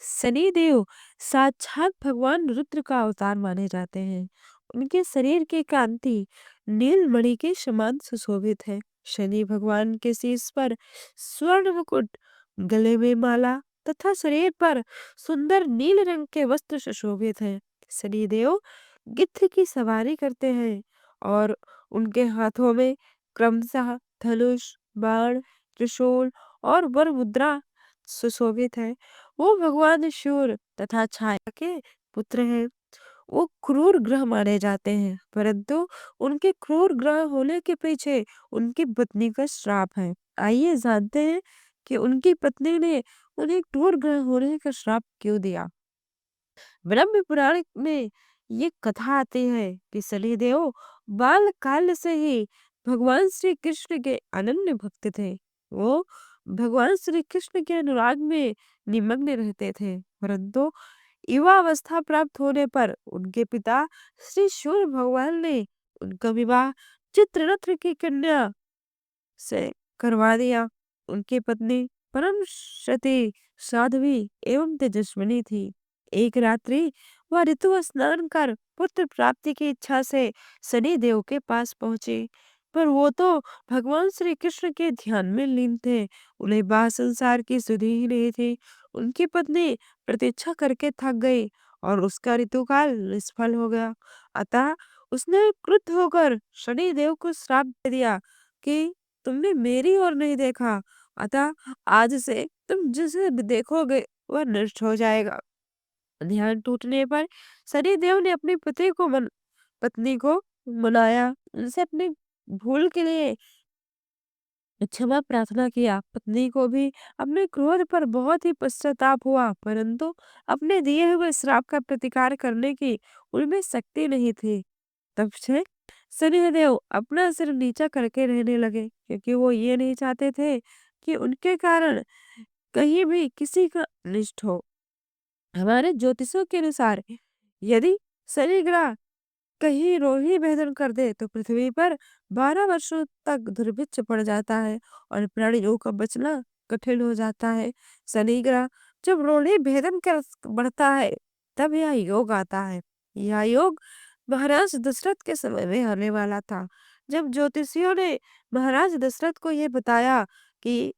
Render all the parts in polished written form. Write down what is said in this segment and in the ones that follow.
शनिदेव साक्षात भगवान रुद्र का अवतार माने जाते हैं। उनके शरीर की कांति नीलमणि के समान सुशोभित है। शनि भगवान के शीश पर स्वर्ण मुकुट, गले में माला तथा शरीर पर सुंदर नील रंग के वस्त्र सुशोभित हैं। शनिदेव गिद्ध की सवारी करते हैं और उनके हाथों में क्रमशः धनुष, बाण, त्रिशूल और वर मुद्रा सुशोभित है। वो भगवान शिव तथा छाया के पुत्र हैं। वो क्रूर ग्रह माने जाते हैं, परंतु उनके क्रूर ग्रह होने के पीछे उनकी पत्नी का श्राप है। आइए जानते हैं कि उनकी पत्नी ने उन्हें क्रूर ग्रह होने का श्राप क्यों दिया। ब्रह्म पुराण में ये कथा आती है कि शनिदेव बाल काल से ही भगवान श्री कृष्ण के अनन्य भक्त थे। वो भगवान श्री कृष्ण के अनुराग में निमग्न रहते थे, परंतु युवा अवस्था प्राप्त होने पर उनके पिता श्री सूर्य भगवान ने उनका विवाह चित्ररथ की कन्या से करवा दिया। उनकी पत्नी परम सती, साध्वी एवं तेजस्विनी थी। एक रात्रि वह ऋतु स्नान कर पुत्र प्राप्ति की इच्छा से शनि देव के पास पहुंची, पर वो तो भगवान श्री कृष्ण के ध्यान में लीन थे। उन्हें बाह्य संसार की सुधि ही नहीं थी। उनकी पत्नी प्रतीक्षा करके थक गई और उसका ऋतुकाल निष्फल हो गया। अतः उसने क्रुद्ध होकर शनि देव को श्राप दे दिया कि तुमने मेरी ओर नहीं देखा, अतः आज से तुम जिसे भी देखोगे वह नष्ट हो जाएगा। ध्यान टूटने पर शनिदेव ने अपनी पत्नी को मनाया, उनसे अपनी भूल के लिए क्षमा प्रार्थना किया। पत्नी को भी अपने क्रोध पर बहुत ही पश्चाताप हुआ, परंतु अपने दिए हुए श्राप का प्रतिकार करने की उनमें शक्ति नहीं थी। तब से शनिदेव अपना सिर नीचा करके रहने लगे, क्योंकि वो ये नहीं चाहते थे कि उनके कारण कहीं भी किसी का अनिष्ट हो। हमारे ज्योतिषों के अनुसार यदि शनि ग्रह कहीं रोहिणी भेदन कर दे तो पृथ्वी पर 12 वर्षों तक दुर्भिक्ष पड़ जाता है और प्राणियों का बचना कठिन हो जाता है। शनि ग्रह जब रोहिणी भेदन कर बढ़ता है तब यह योग आता है। यह योग महाराज दशरथ के समय में आने वाला था। जब ज्योतिषियों ने महाराज दशरथ को यह बताया कि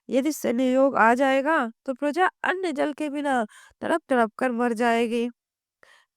यदि शनि योग आ जाएगा तो प्रजा अन्न जल के बिना तड़प तड़प कर मर जाएगी,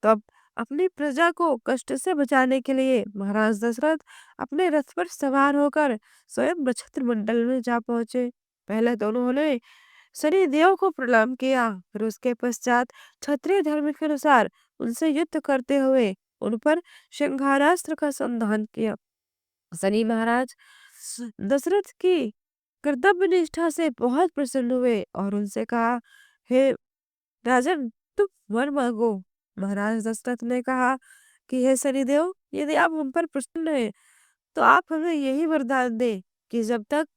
तब अपनी प्रजा को कष्ट से बचाने के लिए महाराज दशरथ अपने रथ पर सवार होकर स्वयं नक्षत्र मंडल में जा पहुंचे। पहले तो उन्होंने शनि देव को प्रणाम किया, फिर उसके पश्चात क्षत्रिय धर्म के अनुसार उनसे युद्ध करते हुए उन पर संहारास्त्र का संधान किया। शनि महाराज दशरथ की कर्तव्य निष्ठा से बहुत प्रसन्न हुए और उनसे कहा, हे राजन, तुम वर मांगो। महाराज दशरथ ने कहा कि हे शनिदेव, यदि आप हम पर प्रसन्न हैं तो आप हमें यही वरदान दे कि जब तक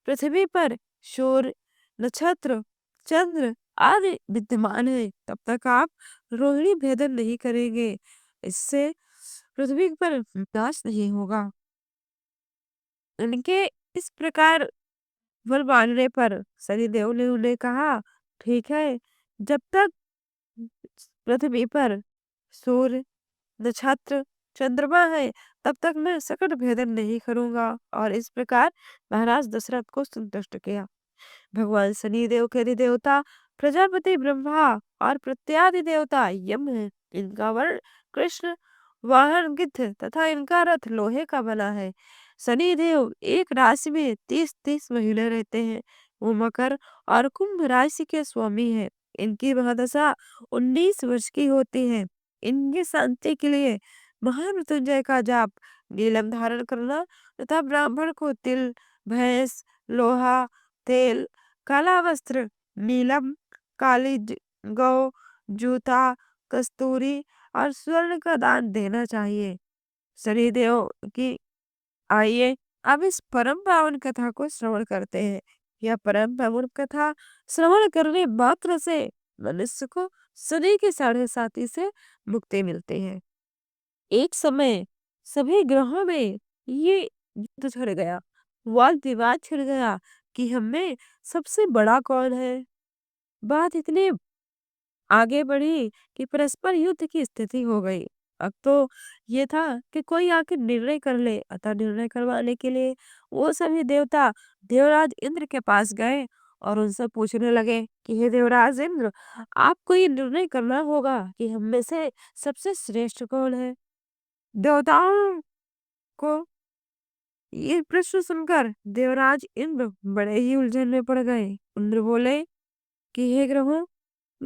पृथ्वी पर सूर्य, नक्षत्र, चंद्र आदि विद्यमान है तब तक आप रोहिणी भेदन नहीं करेंगे। इससे पृथ्वी पर विनाश नहीं होगा। उनके इस प्रकार वर मांगने पर शनिदेव ने उन्हें कहा, ठीक है, जब तक पृथ्वी पर सूर्य, नक्षत्र, चंद्रमा है तब तक मैं सकट भेदन नहीं करूंगा। और इस प्रकार महाराज दशरथ को संतुष्ट किया। भगवान शनिदेव के अधिदेवता प्रजापति ब्रह्मा और प्रत्यादि देवता यम है। इनका वर्ण कृष्ण, वाहन गिद्ध तथा इनका रथ लोहे का बना है। शनिदेव एक राशि में 30-30 महीने रहते हैं। वो मकर और कुंभ राशि के स्वामी हैं। इनकी महादशा 19 वर्ष की होती है। इनकी शांति के लिए महामृत्युंजय का जाप, नीलम धारण करना तथा ब्राह्मण को तिल, भैंस, लोहा, तेल, काला वस्त्र, नीलम, काली गौ, जूता, कस्तूरी और स्वर्ण का दान देना चाहिए। शनिदेव की आइए अब इस परम पावन कथा को श्रवण करते हैं। यह परम पावन कथा श्रवण करने मात्र से मनुष्य को शनि की साढ़े साती से मुक्ति मिलती है। एक समय सभी ग्रहों में ये युद्ध छिड़ गया, वाद विवाद छिड़ गया कि हमें सबसे बड़ा कौन है। बात इतनी आगे बढ़ी कि परस्पर युद्ध की स्थिति हो गई। अब तो ये था कि कोई आखिर निर्णय कर ले। अतः निर्णय करवाने के लिए वो सभी देवता देवराज इंद्र के पास गए और उनसे पूछने लगे कि हे देवराज इंद्र, आपको ये निर्णय करना होगा कि हम में से सबसे श्रेष्ठ कौन है। देवताओं को ये प्रश्न सुनकर देवराज इंद्र बड़े ही उलझन में पड़ गए। इंद्र बोले कि हे ग्रहों,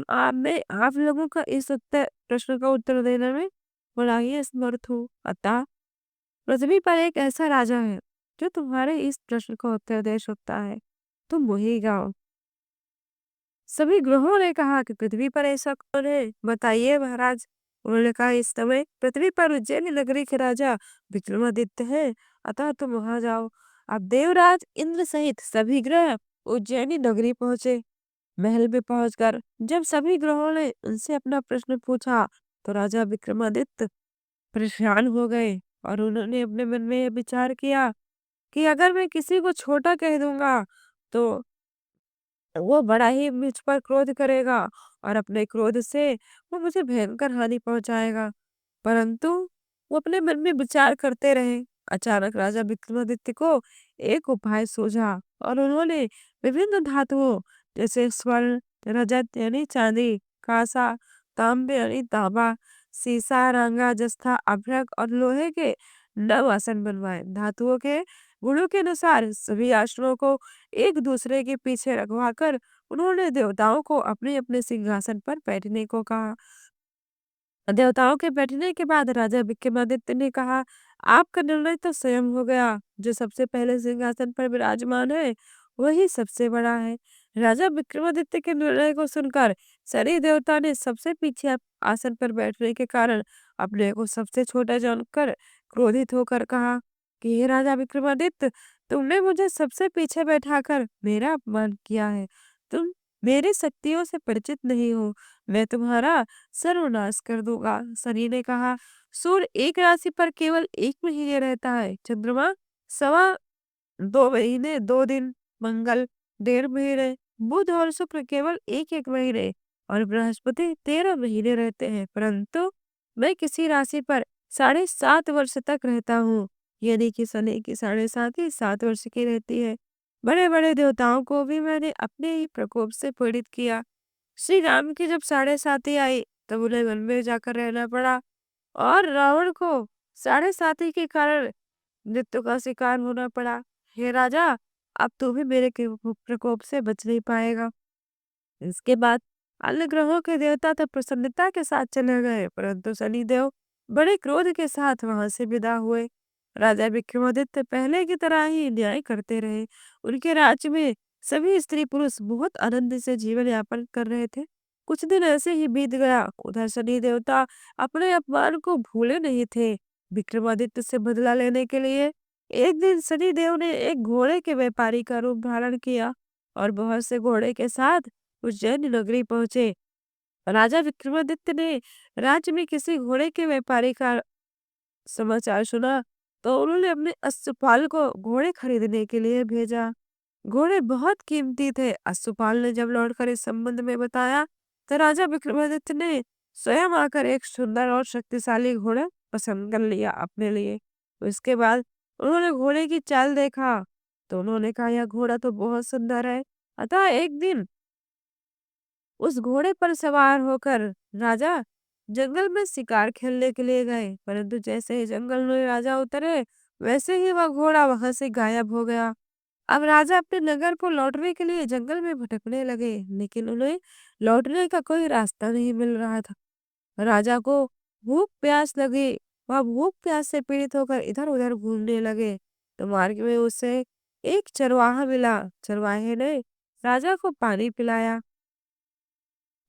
आप लोगों का इस उत्तर प्रश्न का उत्तर देने में बड़ा ही असमर्थ हूँ। अतः पृथ्वी पर एक ऐसा राजा है जो तुम्हारे इस प्रश्न का उत्तर दे सकता है। तुम वही गाओ। सभी ग्रहों ने कहा कि पृथ्वी पर ऐसा कौन है, बताइए महाराज। उन्होंने कहा इस समय पृथ्वी पर उज्जैन नगरी के राजा विक्रमादित्य है, अतः तुम वहां जाओ। अब देवराज इंद्र सहित सभी ग्रह उज्जैनी नगरी पहुंचे। महल में पहुंचकर जब सभी ग्रहों ने उनसे अपना प्रश्न पूछा तो राजा विक्रमादित्य परेशान हो गए और उन्होंने अपने मन में यह विचार किया कि अगर मैं किसी को छोटा कह दूंगा तो वो बड़ा ही मुझ पर क्रोध करेगा और अपने क्रोध से वो मुझे भयंकर हानि पहुंचाएगा। परंतु वो अपने मन में विचार करते रहे। अचानक राजा विक्रमादित्य को एक उपाय सूझा और उन्होंने विभिन्न धातुओं जैसे स्वर्ण, रजत यानी चांदी, कांसा, तांबे यानी तांबा, सीसा, रंगा, जस्ता, अभ्रक और लोहे के 9 आसन बनवाए। धातुओं के गुणों के अनुसार सभी आसनों को एक दूसरे के पीछे रखवाकर उन्होंने देवताओं को अपने अपने सिंहासन पर बैठने को कहा। देवताओं के बैठने के बाद राजा विक्रमादित्य ने कहा, आपका निर्णय तो स्वयं हो गया। जो सबसे पहले सिंहासन पर विराजमान है वही सबसे बड़ा है। राजा विक्रमादित्य के निर्णय को सुनकर सभी देवता ने सबसे पीछे आसन पर बैठने के कारण अपने को सबसे छोटा जानकर क्रोधित होकर कहा कि हे राजा विक्रमादित्य, तुमने मुझे सबसे पीछे बैठाकर मेरा अपमान किया है। तुम मेरी शक्तियों से परिचित नहीं हो। मैं तुम्हारा सर्वनाश कर दूंगा। शनि ने कहा, सूर्य एक राशि पर केवल 1 महीने रहता है, चंद्रमा सवा 2 महीने 2 दिन, मंगल 1.5 महीने, बुध और शुक्र केवल एक एक महीने और बृहस्पति 13 महीने रहते हैं। परंतु मैं किसी राशि पर 7.5 वर्ष तक रहता हूँ, यानी कि शनि की 7.5 ही 7 वर्ष की रहती है। बड़े बड़े देवताओं को भी मैंने अपने ही प्रकोप से पीड़ित किया। श्री राम की जब 7.5 आई तब उन्हें वन में जाकर रहना पड़ा और रावण को 7.5 के कारण मृत्यु का शिकार होना पड़ा। हे राजा, अब तू भी मेरे प्रकोप से बच नहीं पाएगा। इसके बाद अन्य ग्रहों के देवता तो प्रसन्नता के साथ चले गए, परंतु शनिदेव बड़े क्रोध के साथ वहां से विदा हुए। राजा विक्रमादित्य पहले की तरह ही न्याय करते रहे। उनके राज्य में सभी स्त्री पुरुष बहुत आनंद से जीवन यापन कर रहे थे। कुछ दिन ऐसे ही बीत गया। उधर शनि देवता अपने अपमान को भूले नहीं थे। विक्रमादित्य से बदला लेने के लिए एक दिन शनि देव ने एक घोड़े के व्यापारी का रूप धारण किया और बहुत से घोड़े के साथ उज्जैन नगरी पहुंचे। राजा विक्रमादित्य ने राज्य में किसी घोड़े के व्यापारी का समाचार सुना तो उन्होंने अपने अश्वपाल को घोड़े खरीदने के लिए भेजा। घोड़े बहुत कीमती थे। अश्वपाल ने जब लौटकर इस संबंध में बताया तो राजा विक्रमादित्य ने स्वयं आकर एक सुंदर और शक्तिशाली घोड़ा पसंद कर लिया अपने लिए। उसके बाद उन्होंने घोड़े की चाल देखा तो उन्होंने कहा यह घोड़ा तो बहुत सुंदर है। अतः एक दिन उस घोड़े पर सवार होकर राजा जंगल में शिकार खेलने के लिए गए, परंतु जैसे ही जंगल में राजा उतरे वैसे ही वह घोड़ा वहां से गायब हो गया। अब राजा अपने नगर को लौटने के लिए जंगल में भटकने लगे, लेकिन उन्हें लौटने का कोई रास्ता नहीं मिल रहा था। राजा को भूख प्यास लगी। वह भूख प्यास से पीड़ित होकर इधर उधर घूमने लगे तो मार्ग में उसे एक चरवाहा मिला। चरवाहे ने राजा को पानी पिलाया।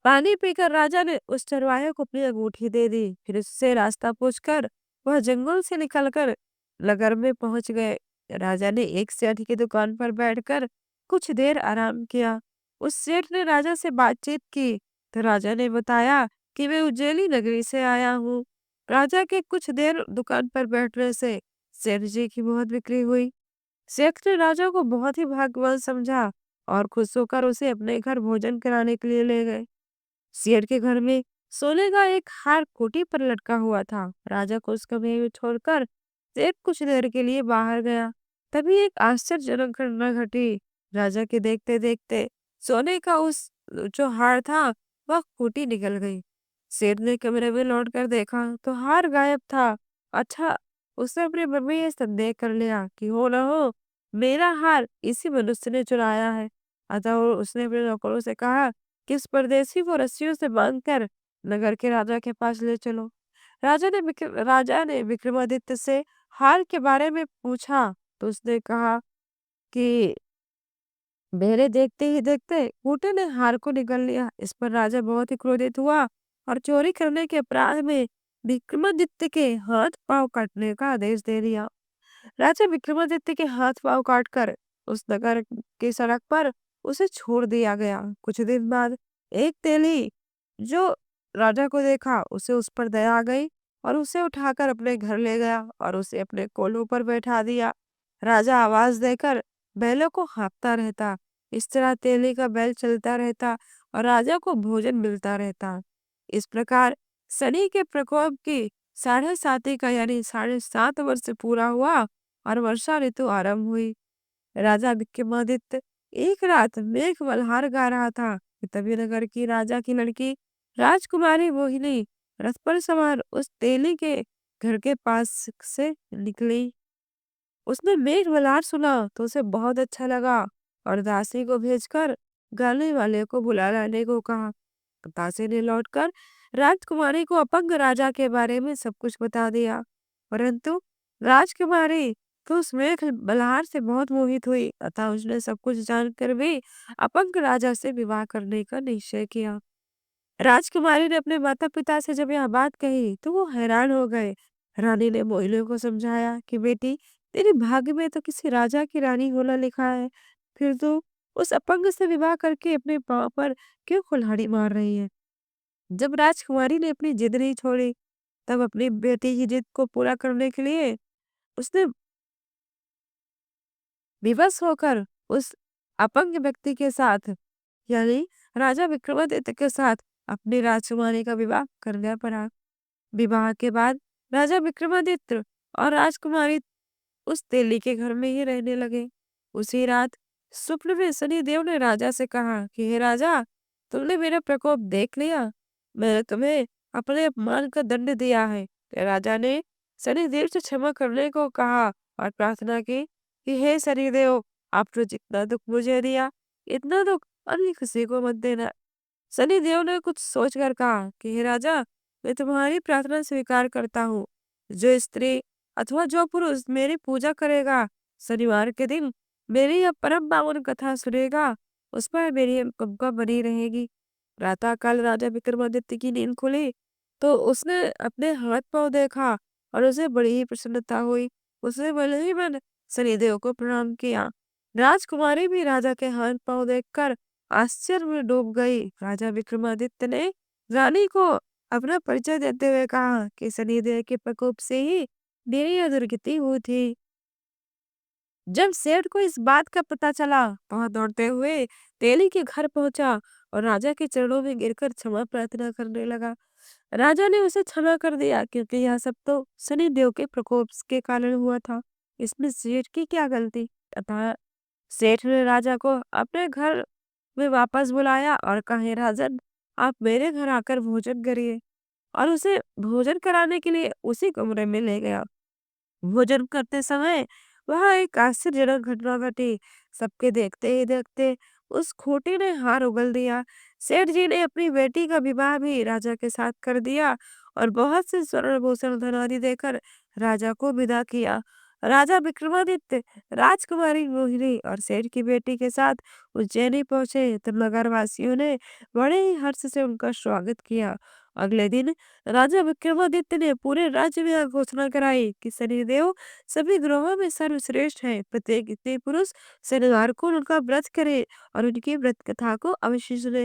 पानी पीकर राजा ने उस चरवाहे को अपनी अंगूठी दे दी। फिर उससे रास्ता पूछकर वह जंगल से निकलकर नगर में पहुंच गए। राजा ने एक सेठ की दुकान पर बैठकर कुछ देर आराम किया। उस सेठ ने राजा से बातचीत की तो राजा ने बताया कि मैं उज्जैनी नगरी से आया हूँ। राजा के कुछ देर दुकान पर बैठने से सेठ जी की बहुत बिक्री हुई। सेठ ने राजा को बहुत ही भाग्यवान समझा और खुश होकर उसे अपने घर भोजन कराने के लिए ले गए। सेठ के घर में सोने का एक हार खूंटी पर लटका हुआ था। राजा को उस कमरे में छोड़कर सेठ कुछ देर के लिए बाहर गया। तभी एक आश्चर्यजनक घटना घटी। राजा के देखते देखते सोने का उस जो हार था वह खूंटी निकल गई। सेठ ने कमरे में लौट कर देखा तो हार गायब था। अच्छा, उसने अपने मन में यह संदेह कर लिया कि हो न हो मेरा हार इसी मनुष्य ने चुराया है। अतः उसने अपने नौकरों से कहा कि इस परदेसी को रस्सियों से बांधकर नगर के राजा के पास ले चलो। राजा ने विक्रमादित्य से हार के बारे में पूछा तो उसने कहा कि मेरे देखते ही देखते कूटे ने हार को निगल लिया। इस पर राजा बहुत ही क्रोधित हुआ और चोरी करने के अपराध में विक्रमादित्य के हाथ पांव काटने का आदेश दे दिया। राजा विक्रमादित्य के हाथ पांव काटकर उस नगर की सड़क पर उसे छोड़ दिया गया। कुछ दिन बाद एक तेली जो राजा को देखा उसे उस पर दया आ गई और उसे उठाकर अपने घर ले गया और उसे अपने कोलों पर बैठा दिया। राजा आवाज देकर बैलों को हाँकता रहता। इस तरह तेली का बैल चलता रहता और राजा को भोजन मिलता रहता। इस प्रकार शनि के प्रकोप की 7.5 का यानी 7.5 वर्ष पूरा हुआ और वर्षा ऋतु आरंभ हुई। राजा विक्रमादित्य एक रात मेघ मल्हार गा रहा था कि तभी नगर की राजा की लड़की राजकुमारी मोहिनी रथ पर सवार उस तेली के घर के पास से निकली। उसने मेघ मल्हार सुना तो उसे बहुत अच्छा लगा और दासी को भेजकर गाने वाले को बुला लाने को कहा। दासी ने लौटकर राजकुमारी को अपंग राजा के बारे में सब कुछ बता दिया। परंतु राजकुमारी तो उस मेघ मल्हार से बहुत मोहित हुई। अतः उसने सब कुछ जानकर भी अपंग राजा से विवाह करने का निश्चय किया। राजकुमारी ने अपने माता पिता से जब यह बात कही तो वो हैरान हो गए। रानी ने मोहिनी को समझाया कि बेटी, तेरे भाग्य में तो किसी राजा की रानी होना लिखा है, फिर तू उस अपंग से विवाह करके अपने पाँव पर क्यों कुल्हाड़ी मार रही है। जब राजकुमारी ने अपनी जिद नहीं छोड़ी, तब अपनी बेटी की जिद को पूरा करने के लिए उसने विवश होकर उस अपंग व्यक्ति के साथ यानी राजा विक्रमादित्य के साथ अपनी राजकुमारी का विवाह करना पड़ा। विवाह के बाद राजा विक्रमादित्य और राजकुमारी उस तेली के घर में ही रहने लगे। उसी रात स्वप्न में शनिदेव ने राजा से कहा कि हे राजा, तुमने मेरा प्रकोप देख लिया। मैंने तुम्हें अपने अपमान का दंड दिया है। तो राजा ने शनिदेव से क्षमा करने को कहा और प्रार्थना की कि हे शनिदेव, आपने जितना दुख मुझे दिया, इतना दुख अन्य किसी को मत देना। शनिदेव ने कुछ सोचकर कहा कि हे राजा, मैं तुम्हारी प्रार्थना स्वीकार करता हूँ। जो स्त्री अथवा जो पुरुष मेरी पूजा करेगा, शनिवार के दिन मेरी यह परम पावन कथा सुनेगा, उस पर मेरी कृपा बनी रहेगी। प्रातःकाल राजा विक्रमादित्य की नींद खुली तो उसने अपने हाथ पांव देखा और उसे बड़ी ही प्रसन्नता हुई। उसने भले ही मन शनिदेव को प्रणाम किया। राजकुमारी भी राजा के हाथ पांव देखकर आश्चर्य में डूब गई। राजा विक्रमादित्य ने रानी को अपना परिचय देते हुए कहा कि शनिदेव के प्रकोप से ही मेरी यह दुर्गति हुई थी। जब सेठ को इस बात का पता चला तो वह दौड़ते हुए तेली के घर पहुंचा और राजा के चरणों में गिरकर क्षमा प्रार्थना करने लगा। राजा ने उसे क्षमा कर दिया क्योंकि यह सब तो शनिदेव के प्रकोप के कारण हुआ था। इसमें सेठ की क्या गलती। अतः सेठ ने राजा को अपने घर में वापस बुलाया और कहा, "हे राजन, आप मेरे घर आकर भोजन करिए।" और उसे भोजन कराने के लिए उसी कमरे में ले गया। भोजन करते समय वहां एक आश्चर्यजनक घटना घटी। सबके देखते ही देखते उस खूंटी ने हार उगल दिया। सेठ जी ने अपनी बेटी का विवाह भी राजा के साथ कर दिया और बहुत से स्वर्ण भूषण धन आदि देकर राजा को विदा किया। राजा विक्रमादित्य राजकुमारी मोहिनी और सेठ की बेटी के साथ उज्जैनी पहुंचे तो नगरवासियों ने बड़े ही हर्ष से उनका स्वागत किया अगले दिन राजा विक्रमादित्य ने पूरे राज्य में यह घोषणा कराई कि शनिदेव सभी ग्रहों में सर्वश्रेष्ठ है। प्रत्येक स्त्री पुरुष शनिवार को उनका व्रत करे और उनकी व्रत कथा को अवश्य सुने।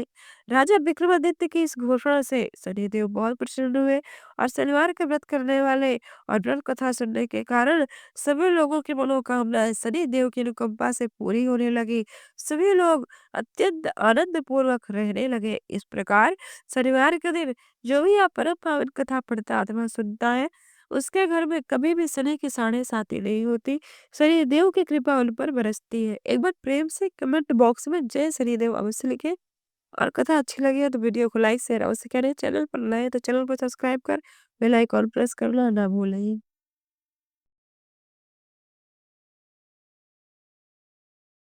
राजा विक्रमादित्य की इस घोषणा से शनिदेव बहुत प्रसन्न हुए और शनिवार का व्रत करने वाले और व्रत कथा सुनने के कारण सभी लोगों की मनोकामनाएं शनिदेव की अनुकंपा से पूरी होने लगी। सभी लोग अत्यंत आनंद पूर्वक रहने लगे। इस प्रकार शनिवार के दिन जो भी आप परम पावन कथा पढ़ता अथवा सुनता है, उसके घर में कभी भी शनि की साढ़े साती नहीं होती। शनिदेव की कृपा उन पर बरसती है। एक बार प्रेम से कमेंट बॉक्स में जय शनिदेव अवश्य लिखें और कथा अच्छी लगी है तो वीडियो को लाइक शेयर अवश्य करें। चैनल पर नए हैं तो चैनल को सब्सक्राइब कर बेल आइकॉन प्रेस करना ना भूलें।